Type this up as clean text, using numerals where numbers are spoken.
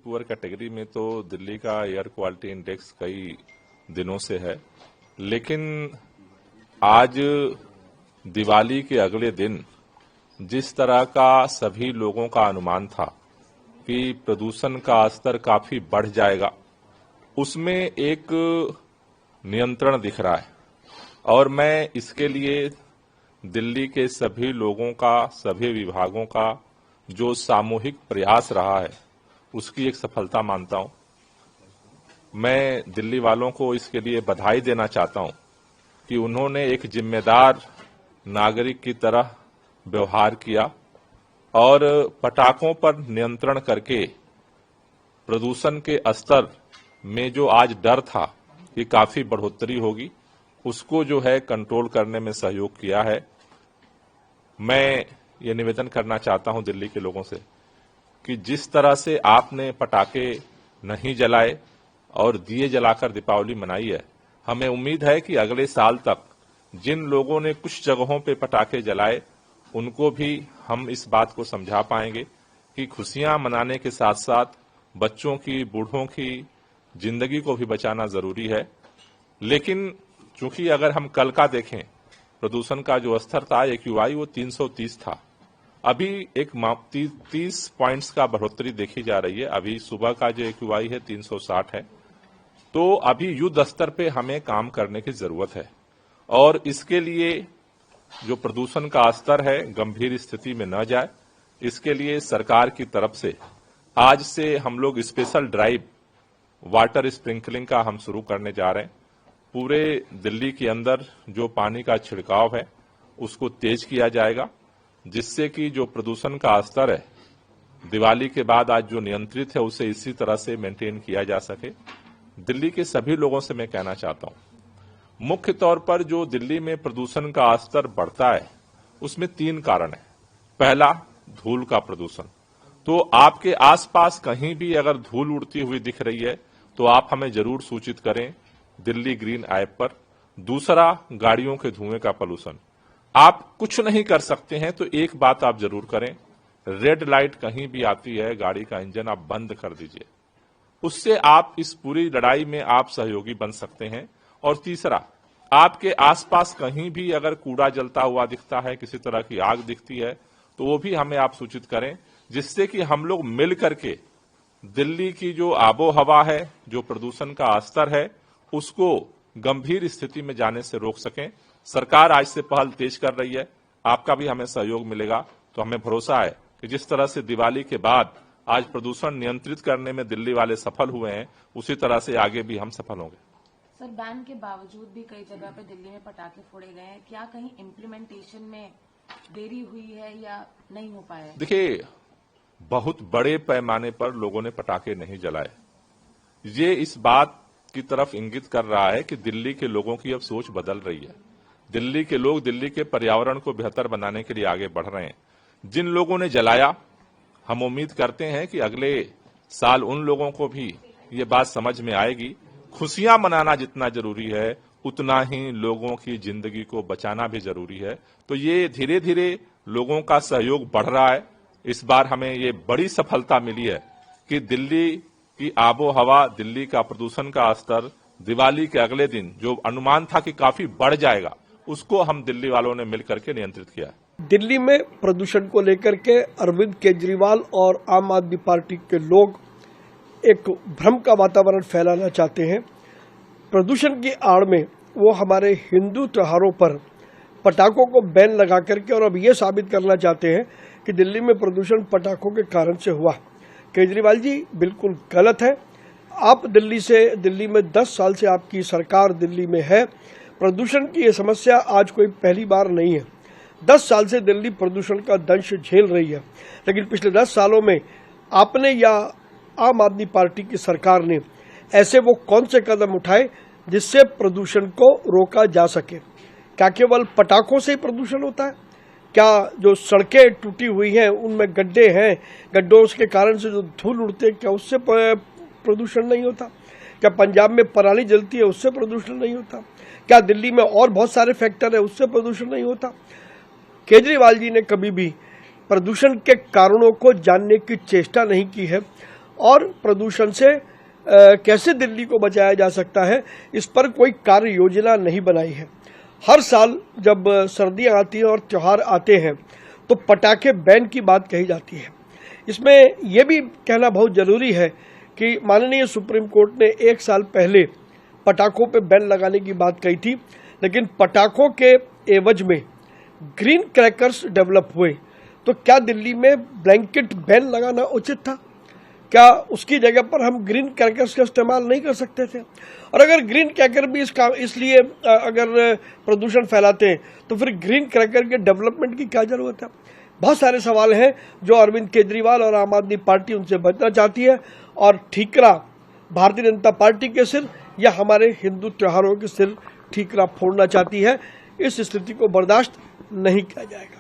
Poor category में तो दिल्ली का एयर क्वालिटी इंडेक्स कई दिनों से है, लेकिन आज दिवाली के अगले दिन जिस तरह का सभी लोगों का अनुमान था कि प्रदूषण का स्तर काफी बढ़ जाएगा, उसमें एक नियंत्रण दिख रहा है। और मैं इसके लिए दिल्ली के सभी लोगों का, सभी विभागों का जो सामूहिक प्रयास रहा है, उसकी एक सफलता मानता हूं। मैं दिल्ली वालों को इसके लिए बधाई देना चाहता हूं कि उन्होंने एक जिम्मेदार नागरिक की तरह व्यवहार किया और पटाखों पर नियंत्रण करके प्रदूषण के स्तर में जो आज डर था कि काफी बढ़ोतरी होगी, उसको जो है कंट्रोल करने में सहयोग किया है। मैं ये निवेदन करना चाहता हूं दिल्ली के लोगों से कि जिस तरह से आपने पटाखे नहीं जलाए और दिए जलाकर दीपावली मनाई है, हमें उम्मीद है कि अगले साल तक जिन लोगों ने कुछ जगहों पे पटाखे जलाए, उनको भी हम इस बात को समझा पाएंगे कि खुशियां मनाने के साथ साथ बच्चों की, बूढ़ों की जिंदगी को भी बचाना जरूरी है। लेकिन चूंकि अगर हम कल का देखें, प्रदूषण का जो स्तर था AQI वो 330 था। अभी एक 30 पॉइंट्स का बढ़ोतरी देखी जा रही है। अभी सुबह का जो AQI है 360 है। तो अभी युद्ध स्तर पे हमें काम करने की जरूरत है और इसके लिए जो प्रदूषण का स्तर है गंभीर स्थिति में न जाए, इसके लिए सरकार की तरफ से आज से हम लोग स्पेशल ड्राइव वाटर स्प्रिंकलिंग का हम शुरू करने जा रहे हैं। पूरे दिल्ली के अंदर जो पानी का छिड़काव है उसको तेज किया जाएगा, जिससे कि जो प्रदूषण का स्तर है दिवाली के बाद आज जो नियंत्रित है उसे इसी तरह से मेंटेन किया जा सके। दिल्ली के सभी लोगों से मैं कहना चाहता हूं, मुख्य तौर पर जो दिल्ली में प्रदूषण का स्तर बढ़ता है उसमें 3 कारण है। पहला, धूल का प्रदूषण। तो आपके आसपास कहीं भी अगर धूल उड़ती हुई दिख रही है तो आप हमें जरूर सूचित करें दिल्ली ग्रीन ऐप पर। दूसरा, गाड़ियों के धुएं का पोल्यूशन। आप कुछ नहीं कर सकते हैं तो एक बात आप जरूर करें, रेड लाइट कहीं भी आती है, गाड़ी का इंजन आप बंद कर दीजिए। उससे आप इस पूरी लड़ाई में आप सहयोगी बन सकते हैं। और तीसरा, आपके आसपास कहीं भी अगर कूड़ा जलता हुआ दिखता है, किसी तरह की आग दिखती है, तो वो भी हमें आप सूचित करें, जिससे कि हम लोग मिल करके दिल्ली की जो आबो हवा है, जो प्रदूषण का स्तर है, उसको गंभीर स्थिति में जाने से रोक सकें। सरकार आज से पहल तेज कर रही है, आपका भी हमें सहयोग मिलेगा। तो हमें भरोसा है कि जिस तरह से दिवाली के बाद आज प्रदूषण नियंत्रित करने में दिल्ली वाले सफल हुए हैं, उसी तरह से आगे भी हम सफल होंगे। सर, बैन के बावजूद भी कई जगह पे दिल्ली में पटाखे फोड़े गए हैं, क्या कहीं इम्प्लीमेंटेशन में देरी हुई है या नहीं हो पाया? देखिए, बहुत बड़े पैमाने पर लोगों ने पटाखे नहीं जलाए। ये इस बात की तरफ इंगित कर रहा है कि दिल्ली के लोगों की अब सोच बदल रही है। दिल्ली के लोग दिल्ली के पर्यावरण को बेहतर बनाने के लिए आगे बढ़ रहे हैं। जिन लोगों ने जलाया, हम उम्मीद करते हैं कि अगले साल उन लोगों को भी ये बात समझ में आएगी। खुशियां मनाना जितना जरूरी है, उतना ही लोगों की जिंदगी को बचाना भी जरूरी है। तो ये धीरे धीरे लोगों का सहयोग बढ़ रहा है। इस बार हमें ये बड़ी सफलता मिली है कि दिल्ली की आबो हवा, दिल्ली का प्रदूषण का स्तर दिवाली के अगले दिन जो अनुमान था कि काफी बढ़ जाएगा, उसको हम दिल्ली वालों ने मिलकर के नियंत्रित किया। दिल्ली में प्रदूषण को लेकर के अरविंद केजरीवाल और आम आदमी पार्टी के लोग एक भ्रम का वातावरण फैलाना चाहते हैं। प्रदूषण की आड़ में वो हमारे हिंदू त्योहारों पर पटाखों को बैन लगा करके और अब ये साबित करना चाहते हैं कि दिल्ली में प्रदूषण पटाखों के कारण से हुआ। केजरीवाल जी, बिल्कुल गलत है। आप दिल्ली में 10 साल से आपकी सरकार दिल्ली में है। प्रदूषण की ये समस्या आज कोई पहली बार नहीं है। 10 साल से दिल्ली प्रदूषण का दंश झेल रही है, लेकिन पिछले 10 सालों में आपने या आम आदमी पार्टी की सरकार ने ऐसे वो कौन से कदम उठाए जिससे प्रदूषण को रोका जा सके? क्या केवल पटाखों से ही प्रदूषण होता है? क्या जो सड़कें टूटी हुई हैं उनमें गड्ढे हैं, गड्ढों के कारण से जो धूल उड़ते हैं, क्या उससे प्रदूषण नहीं होता? क्या पंजाब में पराली जलती है, उससे प्रदूषण नहीं होता? क्या दिल्ली में और बहुत सारे फैक्टर है, उससे प्रदूषण नहीं होता? केजरीवाल जी ने कभी भी प्रदूषण के कारणों को जानने की चेष्टा नहीं की है और प्रदूषण से कैसे दिल्ली को बचाया जा सकता है, इस पर कोई कार्य योजना नहीं बनाई है। हर साल जब सर्दियां आती हैं और त्योहार आते हैं तो पटाखे बैन की बात कही जाती है। इसमें यह भी कहना बहुत जरूरी है कि माननीय सुप्रीम कोर्ट ने 1 साल पहले पटाखों पे बैन लगाने की बात कही थी, लेकिन पटाखों के एवज में ग्रीन क्रैकर्स डेवलप हुए, तो क्या दिल्ली में ब्लैंकेट बैन लगाना उचित था? क्या उसकी जगह पर हम ग्रीन क्रैकर्स का इस्तेमाल नहीं कर सकते थे? और अगर ग्रीन क्रैकर भी इसलिए अगर प्रदूषण फैलाते हैं तो फिर ग्रीन क्रैकर के डेवलपमेंट की क्या जरूरत है? बहुत सारे सवाल हैं जो अरविंद केजरीवाल और आम आदमी पार्टी उनसे बचना चाहती है, और ठीकरा भारतीय जनता पार्टी के सिर या हमारे हिंदू त्योहारों के सिर ठीकरा फोड़ना चाहती है। इस स्थिति को बर्दाश्त नहीं किया जाएगा।